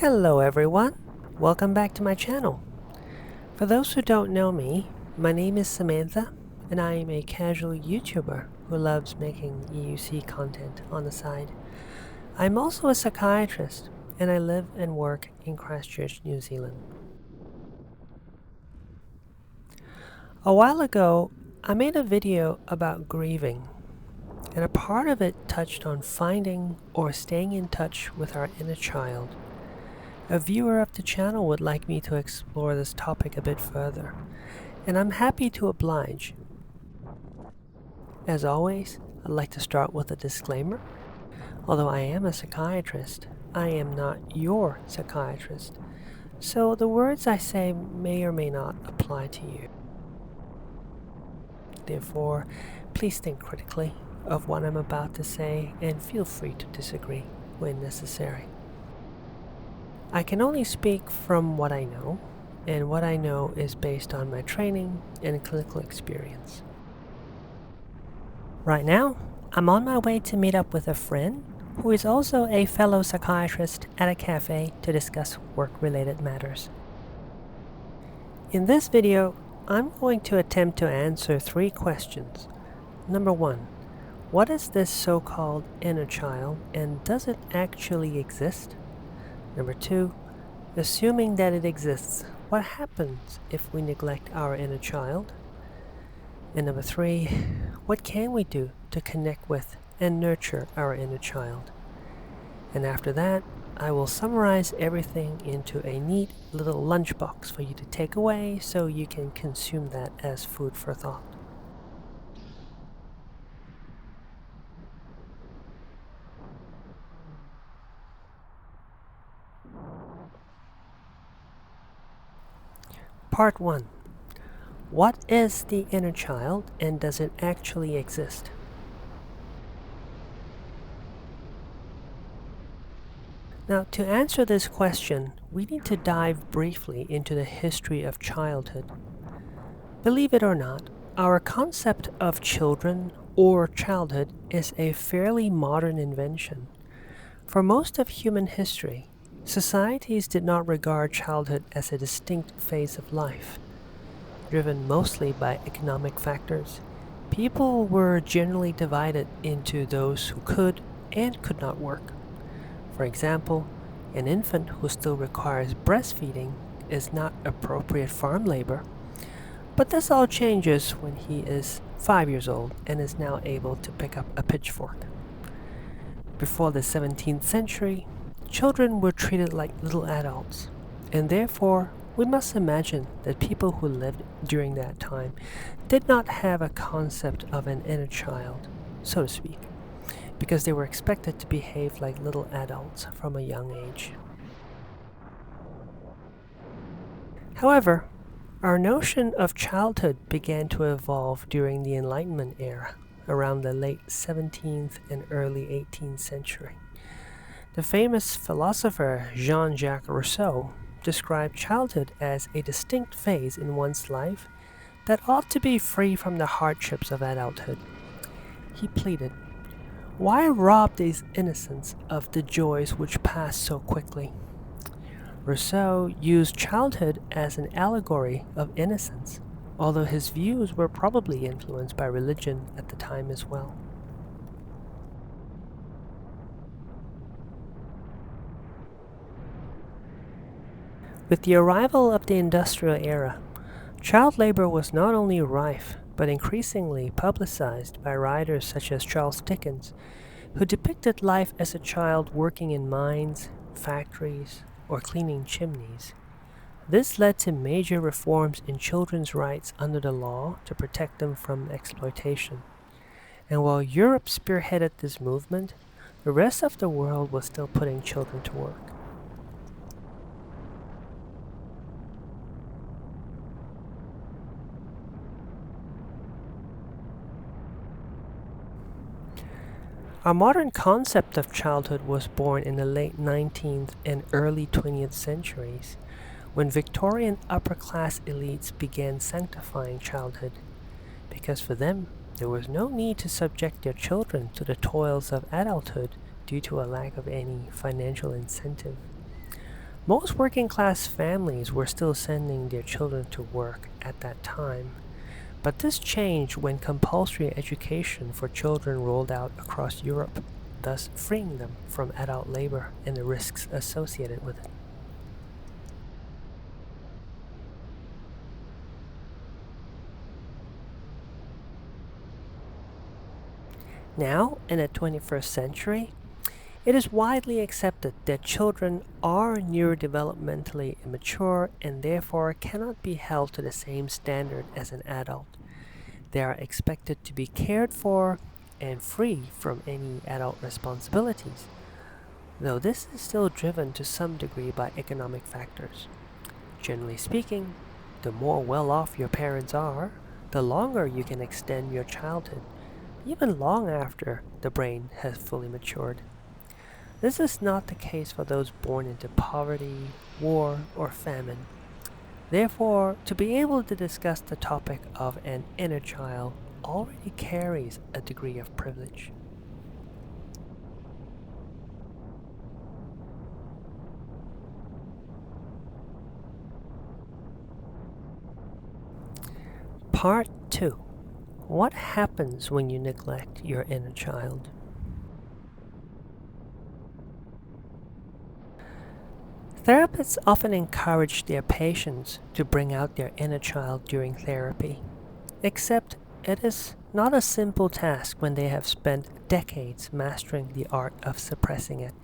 Hello everyone, welcome back to my channel. For those who don't know me, my name is Samantha and I am a casual YouTuber who loves making EUC content on the side. I'm also a psychiatrist and I live and work in Christchurch, New Zealand. A while ago, I made a video about grieving, and a part of it touched on finding or staying in touch with our inner child. A viewer of the channel would like me to explore this topic a bit further, and I'm happy to oblige. As always, I'd like to start with a disclaimer. Although I am a psychiatrist, I am not your psychiatrist, so the words I say may or may not apply to you. Therefore, please think critically of what I'm about to say and feel free to disagree when necessary. I can only speak from what I know, and what I know is based on my training and clinical experience. Right now, I'm on my way to meet up with a friend who is also a fellow psychiatrist at a cafe to discuss work-related matters. In this video, I'm going to attempt to answer 3 questions. Number 1, what is this so-called inner child, and does it actually exist? Number 2, assuming that it exists, what happens if we neglect our inner child? And number 3, what can we do to connect with and nurture our inner child? And after that, I will summarize everything into a neat little lunchbox for you to take away so you can consume that as food for thought. Part 1. What is the inner child, and does it actually exist? Now, to answer this question, we need to dive briefly into the history of childhood. Believe it or not, our concept of children or childhood is a fairly modern invention. For most of human history, societies did not regard childhood as a distinct phase of life. Driven mostly by economic factors, people were generally divided into those who could and could not work. For example, an infant who still requires breastfeeding is not appropriate farm labor, but this all changes when he is 5 years old and is now able to pick up a pitchfork. Before the 17th century, children were treated like little adults, and therefore we must imagine that people who lived during that time did not have a concept of an inner child, so to speak, because they were expected to behave like little adults from a young age. However, our notion of childhood began to evolve during the Enlightenment era, around the late 17th and early 18th century. The famous philosopher Jean-Jacques Rousseau described childhood as a distinct phase in one's life that ought to be free from the hardships of adulthood. He pleaded, "Why rob these innocents of the joys which pass so quickly?" Rousseau used childhood as an allegory of innocence, although his views were probably influenced by religion at the time as well. With the arrival of the industrial era, child labor was not only rife, but increasingly publicized by writers such as Charles Dickens, who depicted life as a child working in mines, factories, or cleaning chimneys. This led to major reforms in children's rights under the law to protect them from exploitation. And while Europe spearheaded this movement, the rest of the world was still putting children to work. Our modern concept of childhood was born in the late 19th and early 20th centuries, when Victorian upper-class elites began sanctifying childhood, because for them, there was no need to subject their children to the toils of adulthood due to a lack of any financial incentive. Most working class families were still sending their children to work at that time, but this changed when compulsory education for children rolled out across Europe, thus freeing them from adult labor and the risks associated with it. Now, in the 21st century, it is widely accepted that children are neurodevelopmentally immature and therefore cannot be held to the same standard as an adult. They are expected to be cared for and free from any adult responsibilities, though this is still driven to some degree by economic factors. Generally speaking, the more well off your parents are, the longer you can extend your childhood, even long after the brain has fully matured. This is not the case for those born into poverty, war, or famine. Therefore, to be able to discuss the topic of an inner child already carries a degree of privilege. Part 2. What happens when you neglect your inner child? Therapists often encourage their patients to bring out their inner child during therapy, except it is not a simple task when they have spent decades mastering the art of suppressing it.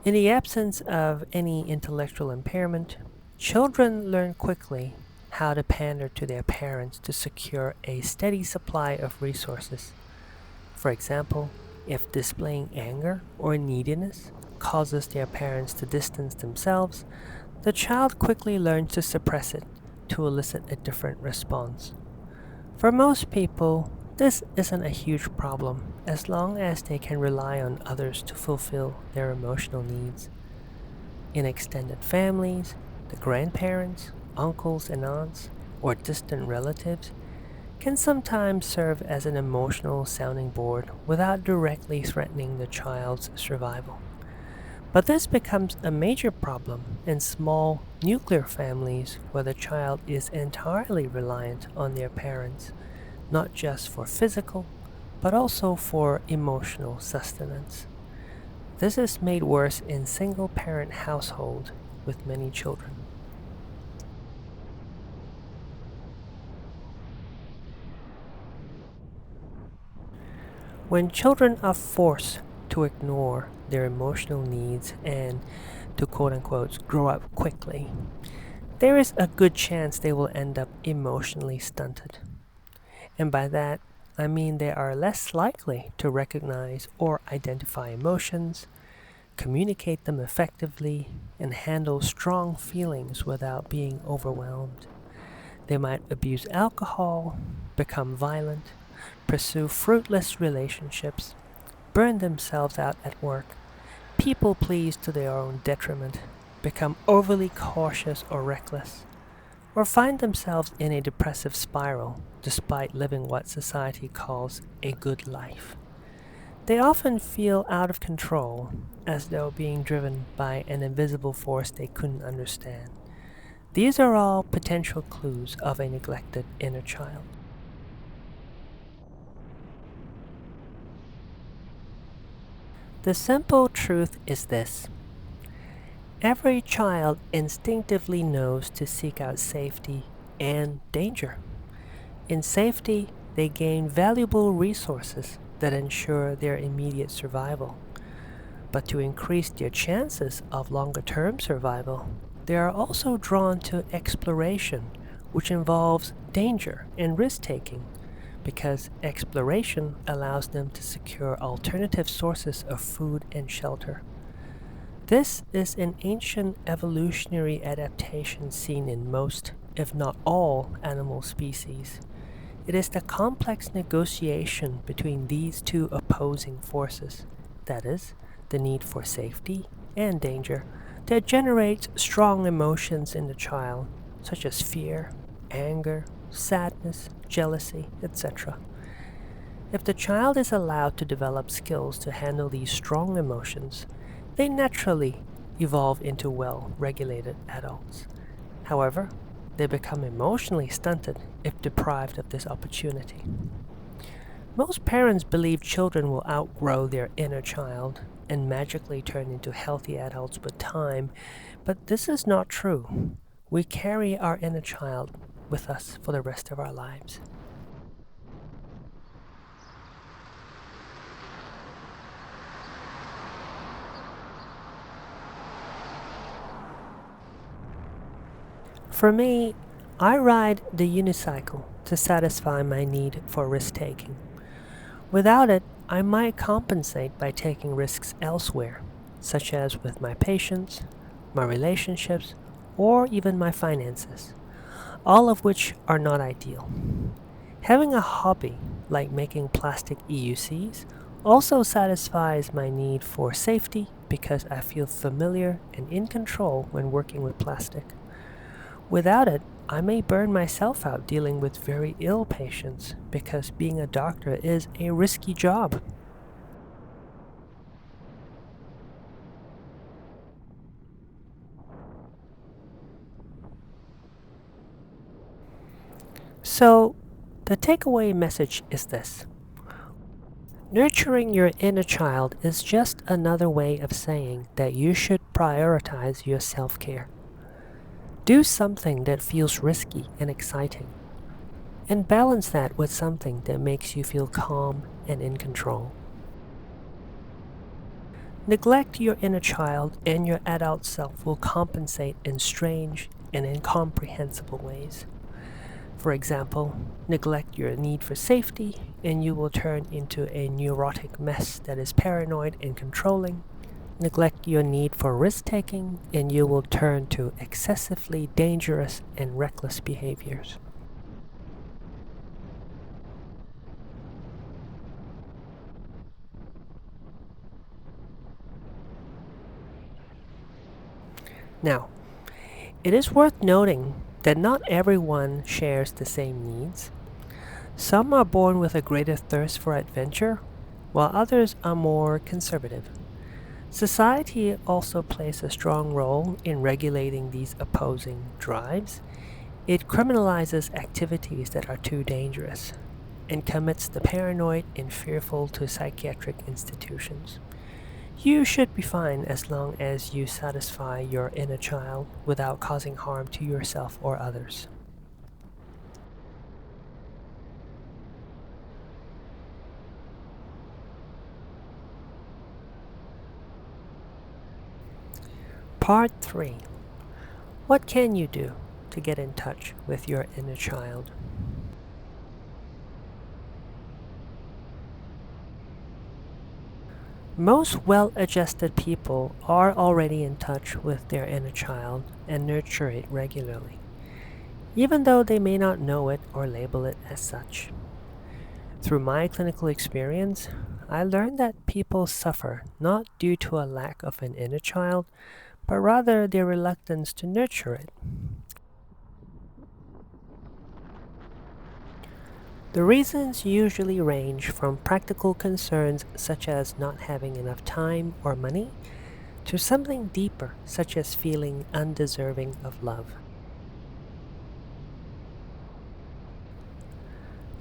In the absence of any intellectual impairment, children learn quickly how to pander to their parents to secure a steady supply of resources. For example, if displaying anger or neediness causes their parents to distance themselves, the child quickly learns to suppress it to elicit a different response. For most people, this isn't a huge problem as long as they can rely on others to fulfill their emotional needs. In extended families, the grandparents, uncles and aunts, or distant relatives can sometimes serve as an emotional sounding board without directly threatening the child's survival. But this becomes a major problem in small nuclear families where the child is entirely reliant on their parents, not just for physical, but also for emotional sustenance. This is made worse in single-parent households with many children. When children are forced to ignore their emotional needs and to quote unquote grow up quickly, there is a good chance they will end up emotionally stunted. And by that, I mean they are less likely to recognize or identify emotions, communicate them effectively, and handle strong feelings without being overwhelmed. They might abuse alcohol, become violent, pursue fruitless relationships, burn themselves out at work, people please to their own detriment, become overly cautious or reckless, or find themselves in a depressive spiral despite living what society calls a good life. They often feel out of control, as though being driven by an invisible force they couldn't understand. These are all potential clues of a neglected inner child. The simple truth is this: every child instinctively knows to seek out safety and danger. In safety, they gain valuable resources that ensure their immediate survival. But to increase their chances of longer-term survival, they are also drawn to exploration, which involves danger and risk-taking, because exploration allows them to secure alternative sources of food and shelter. This is an ancient evolutionary adaptation seen in most, if not all, animal species. It is the complex negotiation between these two opposing forces, that is, the need for safety and danger, that generates strong emotions in the child, such as fear, anger, sadness, jealousy, etc. If the child is allowed to develop skills to handle these strong emotions, they naturally evolve into well-regulated adults. However, they become emotionally stunted if deprived of this opportunity. Most parents believe children will outgrow their inner child and magically turn into healthy adults with time, but this is not true. We carry our inner child with us for the rest of our lives. For me, I ride the unicycle to satisfy my need for risk taking. Without it, I might compensate by taking risks elsewhere, such as with my patients, my relationships, or even my finances, all of which are not ideal. Having a hobby like making plastic EUCs also satisfies my need for safety because I feel familiar and in control when working with plastic. Without it, I may burn myself out dealing with very ill patients because being a doctor is a risky job. So, the takeaway message is this: nurturing your inner child is just another way of saying that you should prioritize your self care. Do something that feels risky and exciting, and balance that with something that makes you feel calm and in control. Neglect your inner child, and your adult self will compensate in strange and incomprehensible ways. For example, neglect your need for safety, and you will turn into a neurotic mess that is paranoid and controlling. Neglect your need for risk taking, and you will turn to excessively dangerous and reckless behaviors. Now, it is worth noting that not everyone shares the same needs. Some are born with a greater thirst for adventure, while others are more conservative. Society also plays a strong role in regulating these opposing drives. It criminalizes activities that are too dangerous and commits the paranoid and fearful to psychiatric institutions. You should be fine as long as you satisfy your inner child without causing harm to yourself or others. Part 3. What can you do to get in touch with your inner child? Most well-adjusted people are already in touch with their inner child and nurture it regularly, even though they may not know it or label it as such. Through my clinical experience, I learned that people suffer not due to a lack of an inner child, but rather their reluctance to nurture it. The reasons usually range from practical concerns such as not having enough time or money to something deeper such as feeling undeserving of love.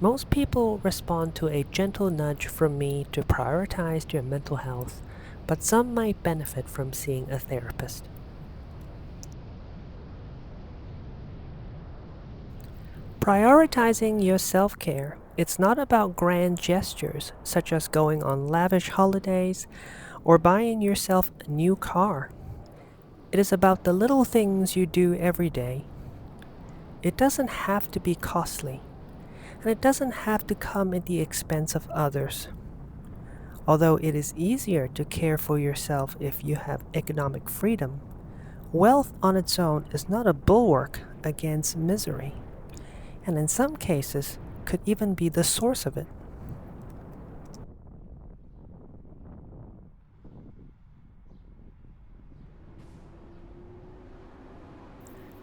Most people respond to a gentle nudge from me to prioritize their mental health, but some might benefit from seeing a therapist. Prioritizing your self-care, it's not about grand gestures such as going on lavish holidays or buying yourself a new car. It is about the little things you do every day. It doesn't have to be costly, and it doesn't have to come at the expense of others. Although it is easier to care for yourself if you have economic freedom, wealth on its own is not a bulwark against misery, and in some cases could even be the source of it.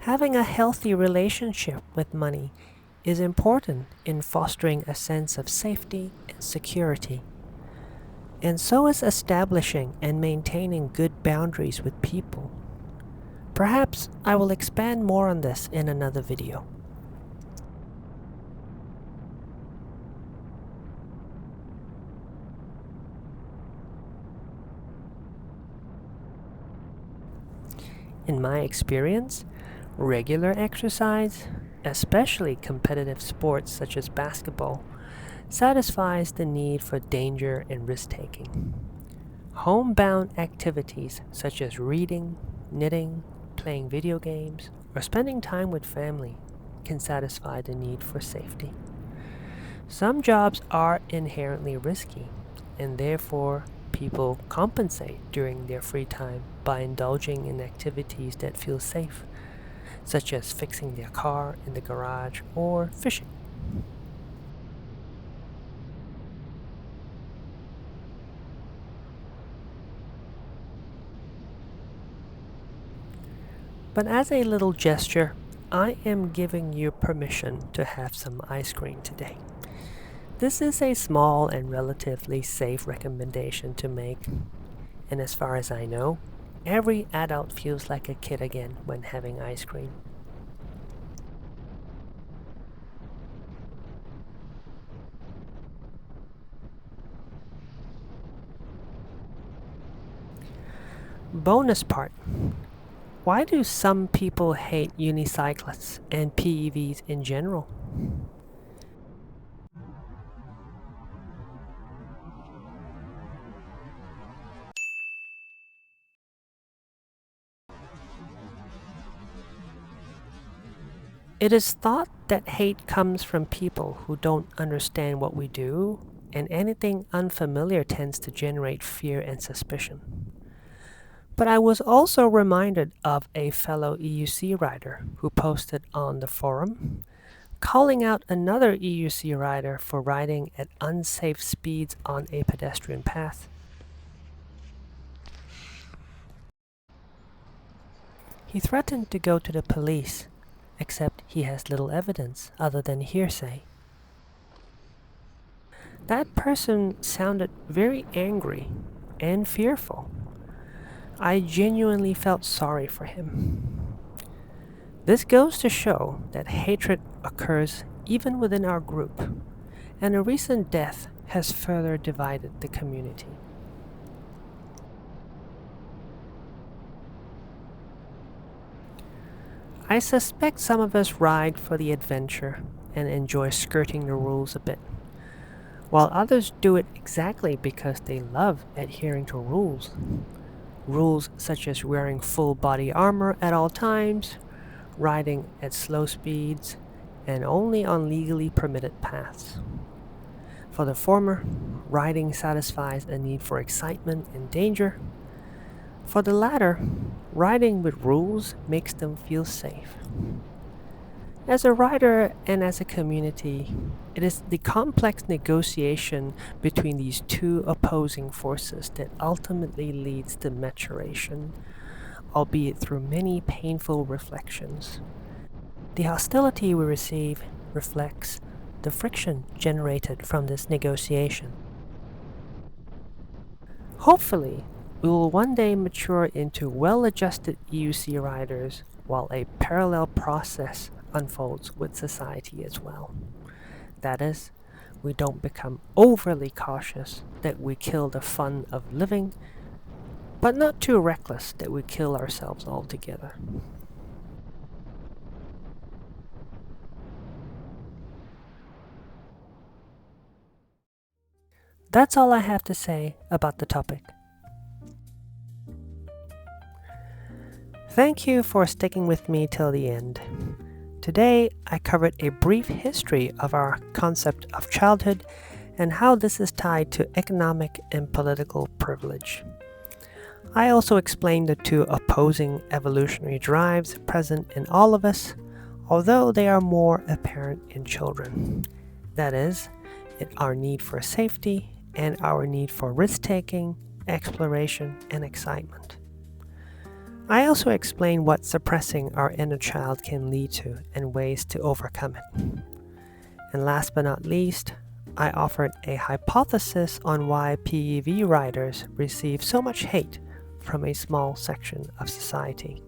Having a healthy relationship with money is important in fostering a sense of safety and security. and so is establishing and maintaining good boundaries with people. Perhaps I will expand more on this in another video. In my experience, regular exercise, especially competitive sports such as basketball, satisfies the need for danger and risk-taking. Homebound activities such as reading, knitting, playing video games, or spending time with family can satisfy the need for safety. Some jobs are inherently risky, and therefore people compensate during their free time by indulging in activities that feel safe, such as fixing their car in the garage or fishing. But as a little gesture, I am giving you permission to have some ice cream today. This is a small and relatively safe recommendation to make, and as far as I know, every adult feels like a kid again when having ice cream. Bonus part. Why do some people hate unicyclists and PEVs in general? It is thought that hate comes from people who don't understand what we do, and anything unfamiliar tends to generate fear and suspicion. But I was also reminded of a fellow EUC rider who posted on the forum, calling out another EUC rider for riding at unsafe speeds on a pedestrian path. He threatened to go to the police, except he has little evidence other than hearsay. That person sounded very angry and fearful. I genuinely felt sorry for him. This goes to show that hatred occurs even within our group, and a recent death has further divided the community. I suspect some of us ride for the adventure and enjoy skirting the rules a bit, while others do it exactly because they love adhering to rules. Rules such as wearing full body armor at all times, riding at slow speeds, and only on legally permitted paths. For the former, riding satisfies a need for excitement and danger. For the latter, riding with rules makes them feel safe. As a rider and as a community, it is the complex negotiation between these two opposing forces that ultimately leads to maturation, albeit through many painful reflections. The hostility we receive reflects the friction generated from this negotiation. Hopefully, we will one day mature into well-adjusted EUC riders while a parallel process unfolds with society as well. That is, we don't become overly cautious that we kill the fun of living, but not too reckless that we kill ourselves altogether. That's all I have to say about the topic. Thank you for sticking with me till the end. Today, I covered a brief history of our concept of childhood and how this is tied to economic and political privilege. I also explained the two opposing evolutionary drives present in all of us, although they are more apparent in children. That is, our need for safety and our need for risk-taking, exploration, and excitement. I also explain what suppressing our inner child can lead to and ways to overcome it. And last but not least, I offered a hypothesis on why PEV riders receive so much hate from a small section of society.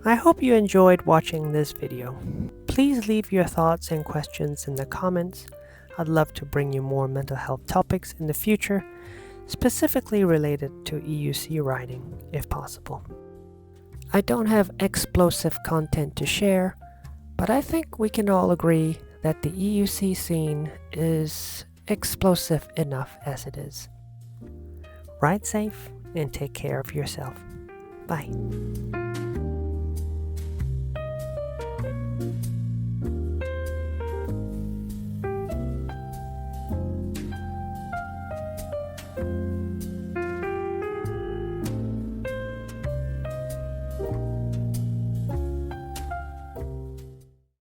I hope you enjoyed watching this video. Please leave your thoughts and questions in the comments. I'd love to bring you more mental health topics in the future, specifically related to EUC riding, if possible. I don't have explosive content to share, but I think we can all agree that the EUC scene is explosive enough as it is. Ride safe and take care of yourself. Bye.